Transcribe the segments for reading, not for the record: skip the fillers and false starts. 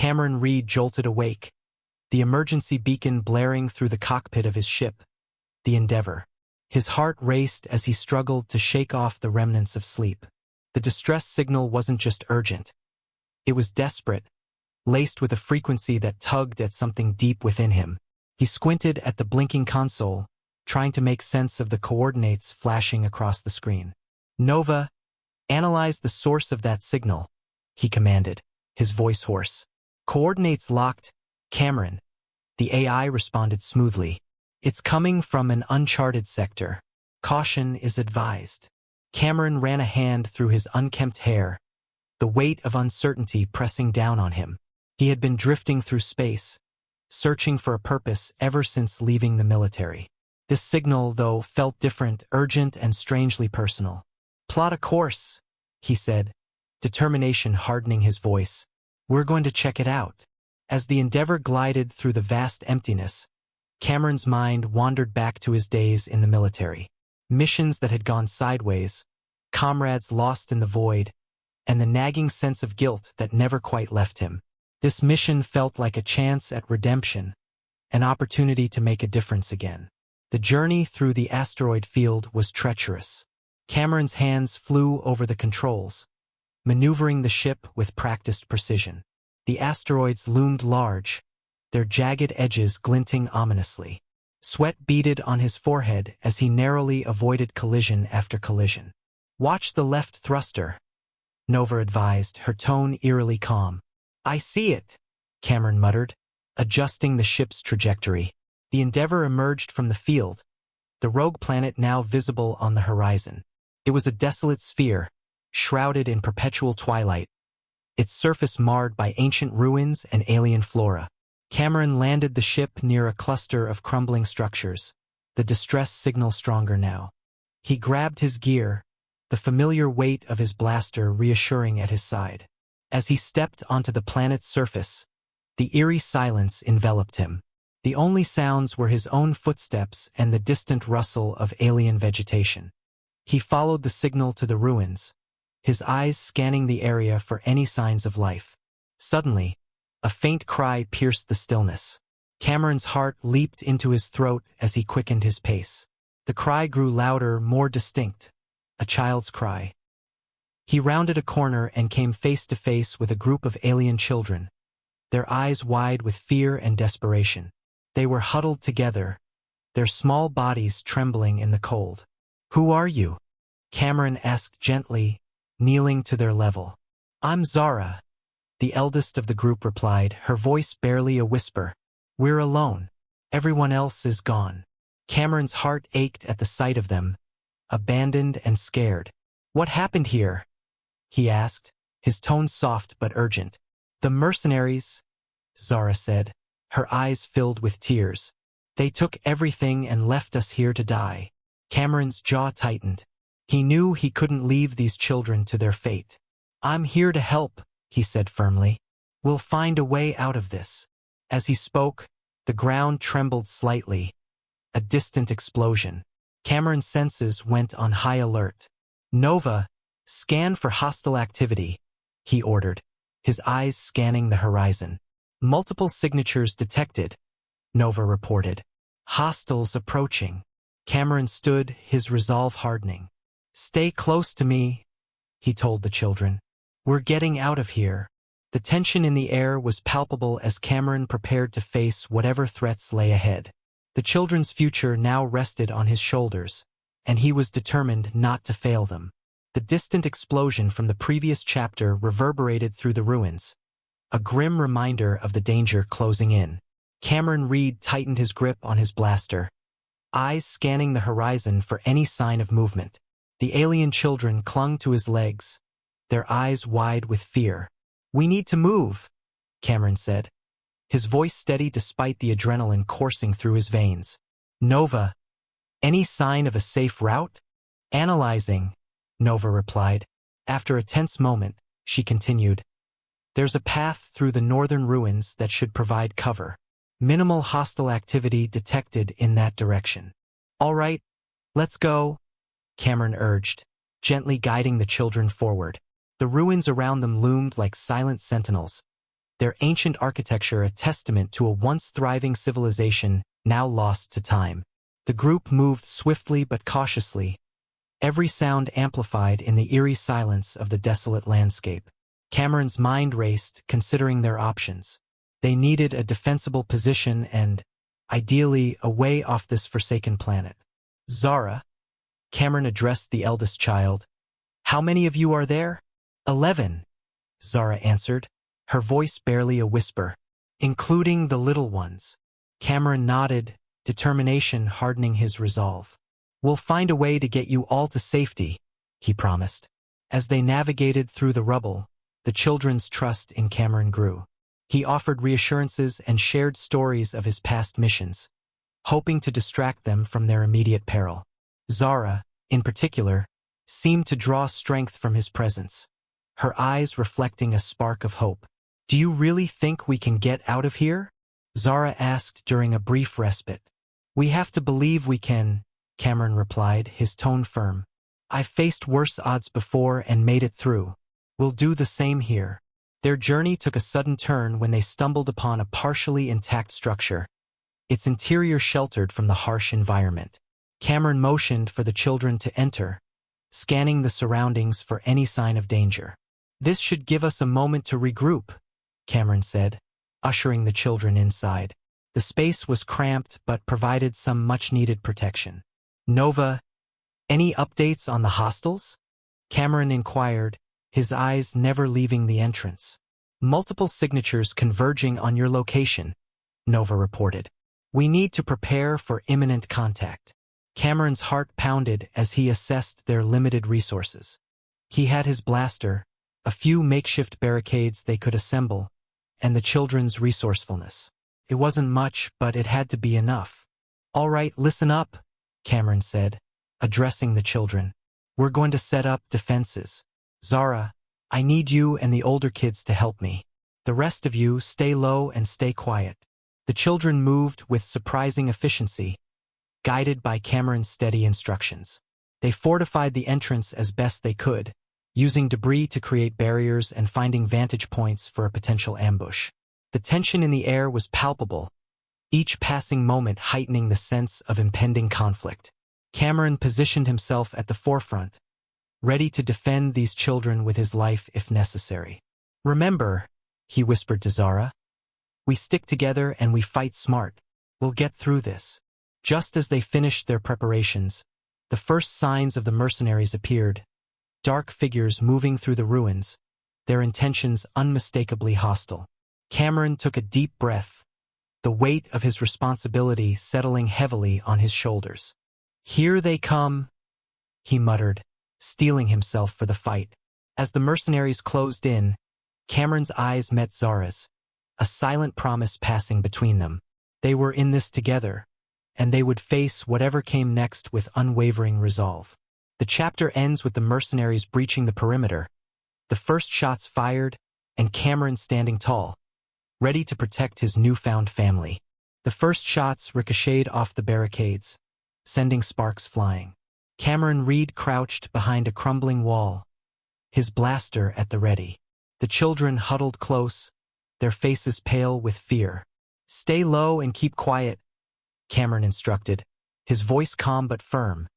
Cameron Reed jolted awake, the emergency beacon blaring through the cockpit of his ship, the Endeavour. His heart raced as he struggled to shake off the remnants of sleep. The distress signal wasn't just urgent. It was desperate, laced with a frequency that tugged at something deep within him. He squinted at the blinking console, trying to make sense of the coordinates flashing across the screen. Nova, analyze the source of that signal, he commanded, his voice hoarse. Coordinates locked, Cameron. The AI responded smoothly. It's coming from an uncharted sector. Caution is advised. Cameron ran a hand through his unkempt hair, the weight of uncertainty pressing down on him. He had been drifting through space, searching for a purpose ever since leaving the military. This signal, though, felt different, urgent, and strangely personal. Plot a course, he said, determination hardening his voice. We're going to check it out. As the Endeavour glided through the vast emptiness, Cameron's mind wandered back to his days in the military. Missions that had gone sideways, comrades lost in the void, and the nagging sense of guilt that never quite left him. This mission felt like a chance at redemption, an opportunity to make a difference again. The journey through the asteroid field was treacherous. Cameron's hands flew over the controls, maneuvering the ship with practiced precision. The asteroids loomed large, their jagged edges glinting ominously. Sweat beaded on his forehead as he narrowly avoided collision after collision. Watch the left thruster, Nova advised, her tone eerily calm. I see it, Cameron muttered, adjusting the ship's trajectory. The Endeavour emerged from the field, the rogue planet now visible on the horizon. It was a desolate sphere, shrouded in perpetual twilight, its surface marred by ancient ruins and alien flora. Cameron landed the ship near a cluster of crumbling structures, the distress signal stronger now. He grabbed his gear, the familiar weight of his blaster reassuring at his side. As he stepped onto the planet's surface, the eerie silence enveloped him. The only sounds were his own footsteps and the distant rustle of alien vegetation. He followed the signal to the ruins, his eyes scanning the area for any signs of life. Suddenly, a faint cry pierced the stillness. Cameron's heart leaped into his throat as he quickened his pace. The cry grew louder, more distinct, a child's cry. He rounded a corner and came face to face with a group of alien children, their eyes wide with fear and desperation. They were huddled together, their small bodies trembling in the cold. Who are you? Cameron asked gently, kneeling to their level. I'm Zara, the eldest of the group replied, her voice barely a whisper. We're alone. Everyone else is gone. Cameron's heart ached at the sight of them, abandoned and scared. What happened here? He asked, his tone soft but urgent. The mercenaries, Zara said, her eyes filled with tears. They took everything and left us here to die. Cameron's jaw tightened. He knew he couldn't leave these children to their fate. I'm here to help, he said firmly. We'll find a way out of this. As he spoke, the ground trembled slightly. A distant explosion. Cameron's senses went on high alert. Nova, scan for hostile activity, he ordered, his eyes scanning the horizon. Multiple signatures detected, Nova reported. Hostiles approaching. Cameron stood, his resolve hardening. Stay close to me, he told the children. We're getting out of here. The tension in the air was palpable as Cameron prepared to face whatever threats lay ahead. The children's future now rested on his shoulders, and he was determined not to fail them. The distant explosion from the previous chapter reverberated through the ruins, a grim reminder of the danger closing in. Cameron Reed tightened his grip on his blaster, eyes scanning the horizon for any sign of movement. The alien children clung to his legs, their eyes wide with fear. We need to move, Cameron said, his voice steady despite the adrenaline coursing through his veins. Nova, any sign of a safe route? Analyzing, Nova replied. After a tense moment, she continued. There's a path through the northern ruins that should provide cover. Minimal hostile activity detected in that direction. All right, let's go, Cameron urged, gently guiding the children forward. The ruins around them loomed like silent sentinels, their ancient architecture a testament to a once thriving civilization now lost to time. The group moved swiftly but cautiously, every sound amplified in the eerie silence of the desolate landscape. Cameron's mind raced, considering their options. They needed a defensible position and, ideally, a way off this forsaken planet. Zara, Cameron addressed the eldest child. How many of you are there? 11, Zara answered, her voice barely a whisper. Including the little ones. Cameron nodded, determination hardening his resolve. We'll find a way to get you all to safety, he promised. As they navigated through the rubble, the children's trust in Cameron grew. He offered reassurances and shared stories of his past missions, hoping to distract them from their immediate peril. Zara, in particular, seemed to draw strength from his presence, her eyes reflecting a spark of hope. Do you really think we can get out of here? Zara asked during a brief respite. We have to believe we can, Cameron replied, his tone firm. I've faced worse odds before and made it through. We'll do the same here. Their journey took a sudden turn when they stumbled upon a partially intact structure, its interior sheltered from the harsh environment. Cameron motioned for the children to enter, scanning the surroundings for any sign of danger. This should give us a moment to regroup, Cameron said, ushering the children inside. The space was cramped but provided some much-needed protection. Nova, any updates on the hostels? Cameron inquired, his eyes never leaving the entrance. Multiple signatures converging on your location, Nova reported. We need to prepare for imminent contact. Cameron's heart pounded as he assessed their limited resources. He had his blaster, a few makeshift barricades they could assemble, and the children's resourcefulness. It wasn't much, but it had to be enough. All right, listen up, Cameron said, addressing the children. We're going to set up defenses. Zara, I need you and the older kids to help me. The rest of you stay low and stay quiet. The children moved with surprising efficiency, guided by Cameron's steady instructions. They fortified the entrance as best they could, using debris to create barriers and finding vantage points for a potential ambush. The tension in the air was palpable, each passing moment heightening the sense of impending conflict. Cameron positioned himself at the forefront, ready to defend these children with his life if necessary. Remember, he whispered to Zara, we stick together and we fight smart. We'll get through this. Just as they finished their preparations, the first signs of the mercenaries appeared, dark figures moving through the ruins, their intentions unmistakably hostile. Cameron took a deep breath, the weight of his responsibility settling heavily on his shoulders. Here they come, he muttered, steeling himself for the fight. As the mercenaries closed in, Cameron's eyes met Zara's, a silent promise passing between them. They were in this together, and they would face whatever came next with unwavering resolve. The chapter ends with the mercenaries breaching the perimeter, the first shots fired, and Cameron standing tall, ready to protect his newfound family. The first shots ricocheted off the barricades, sending sparks flying. Cameron Reed crouched behind a crumbling wall, his blaster at the ready. The children huddled close, their faces pale with fear. Stay low and keep quiet, Cameron instructed, his voice calm but firm.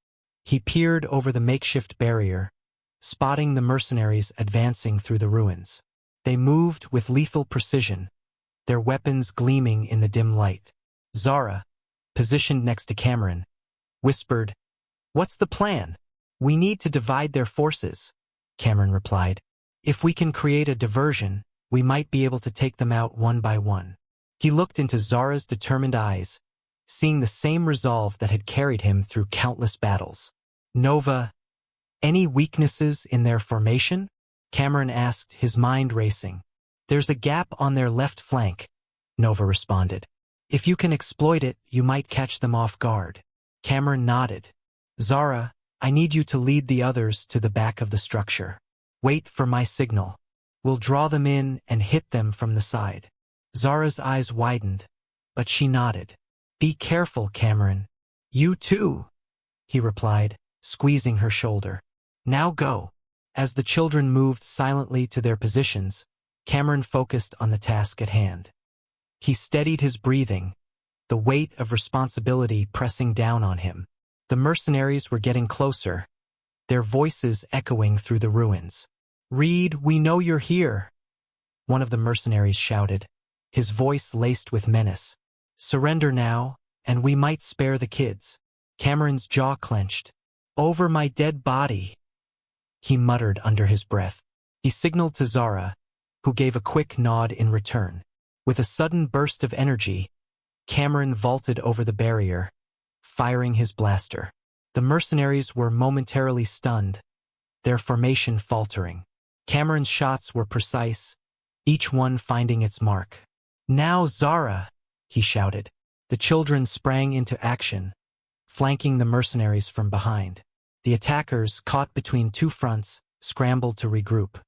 He peered over the makeshift barrier, spotting the mercenaries advancing through the ruins. They moved with lethal precision, their weapons gleaming in the dim light. Zara, positioned next to Cameron, whispered, "What's the plan?" "We need to divide their forces," Cameron replied. "If we can create a diversion, we might be able to take them out one by one." He looked into Zara's determined eyes, seeing the same resolve that had carried him through countless battles. "Nova, any weaknesses in their formation?" Cameron asked, his mind racing. "There's a gap on their left flank," Nova responded. "If you can exploit it, you might catch them off guard." Cameron nodded. "Zara, I need you to lead the others to the back of the structure. Wait for my signal. We'll draw them in and hit them from the side." Zara's eyes widened, but she nodded. "Be careful, Cameron." "You too," he replied, squeezing her shoulder. "Now go." As the children moved silently to their positions, Cameron focused on the task at hand. He steadied his breathing, the weight of responsibility pressing down on him. The mercenaries were getting closer, their voices echoing through the ruins. "Reed, we know you're here," one of the mercenaries shouted, his voice laced with menace. "Surrender now, and we might spare the kids." Cameron's jaw clenched. "Over my dead body," he muttered under his breath. He signaled to Zara, who gave a quick nod in return. With a sudden burst of energy, Cameron vaulted over the barrier, firing his blaster. The mercenaries were momentarily stunned, their formation faltering. Cameron's shots were precise, each one finding its mark. "Now, Zara!" he shouted. The children sprang into action, flanking the mercenaries from behind. The attackers, caught between two fronts, scrambled to regroup.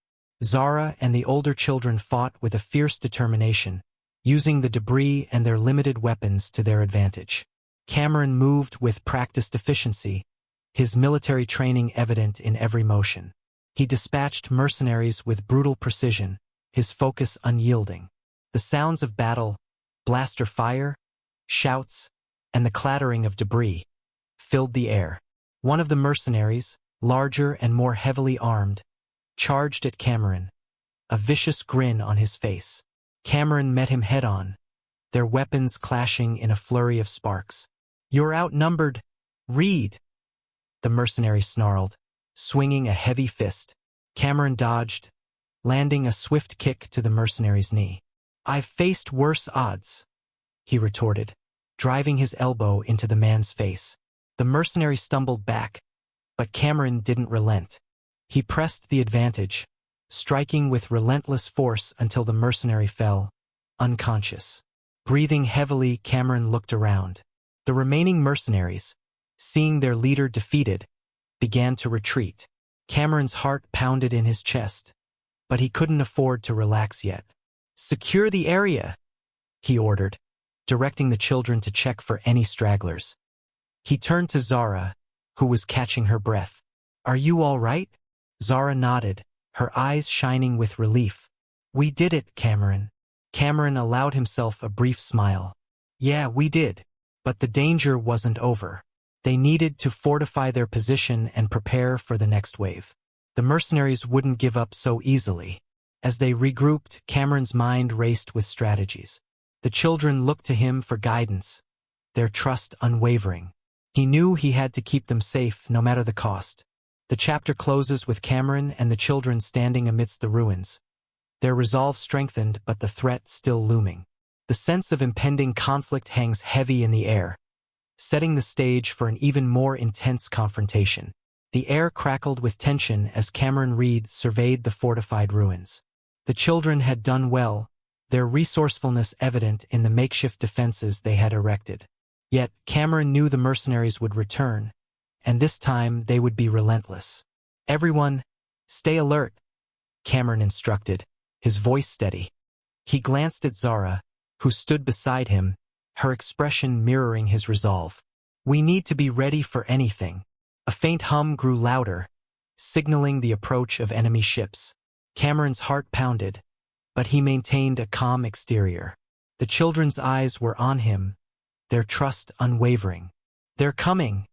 Zara and the older children fought with a fierce determination, using the debris and their limited weapons to their advantage. Cameron moved with practiced efficiency, his military training evident in every motion. He dispatched mercenaries with brutal precision, his focus unyielding. The sounds of battle, blaster fire, shouts, and the clattering of debris filled the air. One of the mercenaries, larger and more heavily armed, charged at Cameron, a vicious grin on his face. Cameron met him head-on, their weapons clashing in a flurry of sparks. "You're outnumbered, Reed," the mercenary snarled, swinging a heavy fist. Cameron dodged, landing a swift kick to the mercenary's knee. "I've faced worse odds," he retorted, driving his elbow into the man's face. The mercenary stumbled back, but Cameron didn't relent. He pressed the advantage, striking with relentless force until the mercenary fell, unconscious. Breathing heavily, Cameron looked around. The remaining mercenaries, seeing their leader defeated, began to retreat. Cameron's heart pounded in his chest, but he couldn't afford to relax yet. "Secure the area," he ordered, directing the children to check for any stragglers. He turned to Zara, who was catching her breath. "Are you all right?" Zara nodded, her eyes shining with relief. "We did it, Cameron." Cameron allowed himself a brief smile. "Yeah, we did. But the danger wasn't over. They needed to fortify their position and prepare for the next wave. The mercenaries wouldn't give up so easily." As they regrouped, Cameron's mind raced with strategies. The children looked to him for guidance, their trust unwavering. He knew he had to keep them safe no matter the cost. The chapter closes with Cameron and the children standing amidst the ruins, their resolve strengthened but the threat still looming. The sense of impending conflict hangs heavy in the air, setting the stage for an even more intense confrontation. The air crackled with tension as Cameron Reed surveyed the fortified ruins. The children had done well, their resourcefulness evident in the makeshift defenses they had erected. Yet Cameron knew the mercenaries would return, and this time they would be relentless. "Everyone, stay alert," Cameron instructed, his voice steady. He glanced at Zara, who stood beside him, her expression mirroring his resolve. "We need to be ready for anything." A faint hum grew louder, signaling the approach of enemy ships. Cameron's heart pounded, but he maintained a calm exterior. The children's eyes were on him, their trust unwavering. "They're coming,"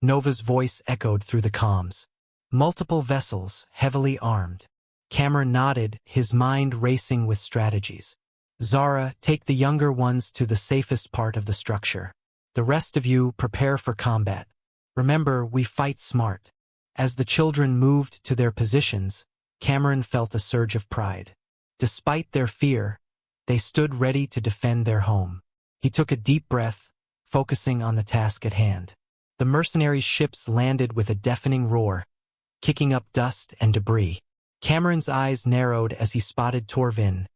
Nova's voice echoed through the comms. "Multiple vessels, heavily armed." Cameron nodded, his mind racing with strategies. "Zara, take the younger ones to the safest part of the structure. The rest of you prepare for combat. Remember, we fight smart." As the children moved to their positions, Cameron felt a surge of pride. Despite their fear, they stood ready to defend their home. He took a deep breath, focusing on the task at hand. The mercenaries' ships landed with a deafening roar, kicking up dust and debris. Cameron's eyes narrowed as he spotted Torvin,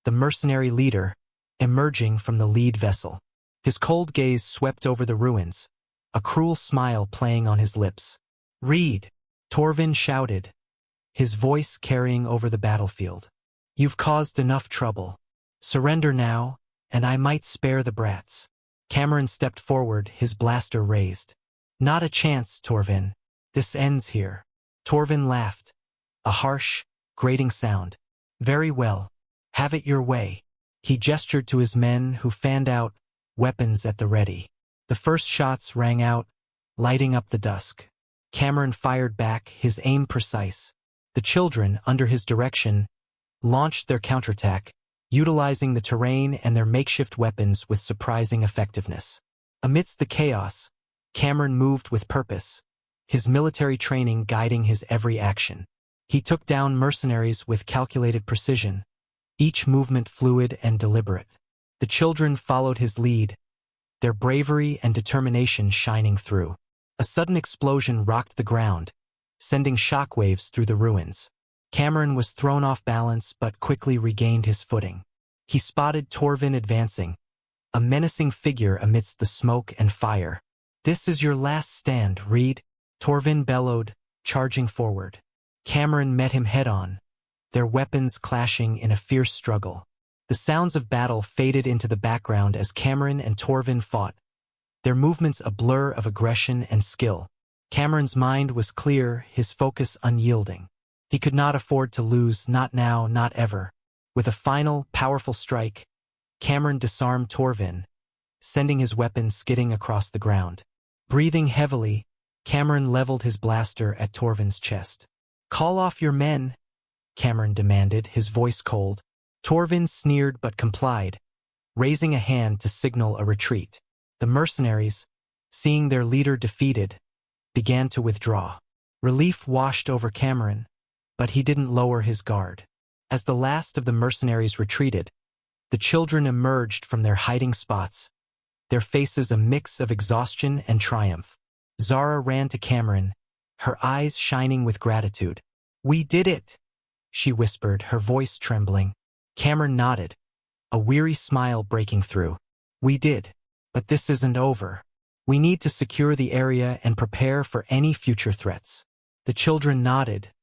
the mercenary leader, emerging from the lead vessel. His cold gaze swept over the ruins, a cruel smile playing on his lips. "Reed," Torvin shouted, his voice carrying over the battlefield. "You've caused enough trouble. Surrender now, and I might spare the brats." Cameron stepped forward, his blaster raised. "Not a chance, Torvin. This ends here." Torvin laughed, a harsh, grating sound. "Very well. Have it your way. He gestured to his men who fanned out, weapons at the ready. The first shots rang out, lighting up the dusk. Cameron fired back, his aim precise. The children, under his direction, launched their counterattack, utilizing the terrain and their makeshift weapons with surprising effectiveness. Amidst the chaos, Cameron moved with purpose, his military training guiding his every action. He took down mercenaries with calculated precision, each movement fluid and deliberate. The children followed his lead, their bravery and determination shining through. A sudden explosion rocked the ground, sending shockwaves through the ruins. Cameron was thrown off balance but quickly regained his footing. He spotted Torvin advancing, a menacing figure amidst the smoke and fire. "This is your last stand, Reed," Torvin bellowed, charging forward. Cameron met him head-on, their weapons clashing in a fierce struggle. The sounds of battle faded into the background as Cameron and Torvin fought, their movements a blur of aggression and skill. Cameron's mind was clear, his focus unyielding. He could not afford to lose, not now, not ever. With a final, powerful strike, Cameron disarmed Torvin, sending his weapon skidding across the ground. Breathing heavily, Cameron leveled his blaster at Torvin's chest. "Call off your men," Cameron demanded, his voice cold. Torvin sneered but complied, raising a hand to signal a retreat. The mercenaries, seeing their leader defeated, began to withdraw. Relief washed over Cameron, but he didn't lower his guard. As the last of the mercenaries retreated, the children emerged from their hiding spots, their faces a mix of exhaustion and triumph. Zara ran to Cameron, her eyes shining with gratitude. "We did it," she whispered, her voice trembling. Cameron nodded, a weary smile breaking through. "We did, but this isn't over. We need to secure the area and prepare for any future threats." The children nodded,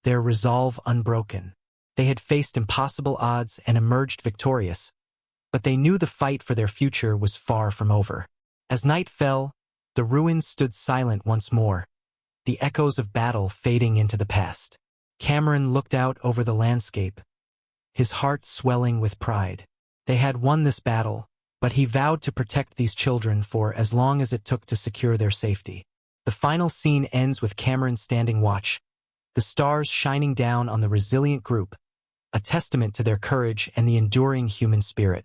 their resolve unbroken. They had faced impossible odds and emerged victorious, but they knew the fight for their future was far from over. As night fell, the ruins stood silent once more, the echoes of battle fading into the past. Cameron looked out over the landscape, his heart swelling with pride. They had won this battle, but he vowed to protect these children for as long as it took to secure their safety. The final scene ends with Cameron standing watch, the stars shining down on the resilient group, a testament to their courage and the enduring human spirit.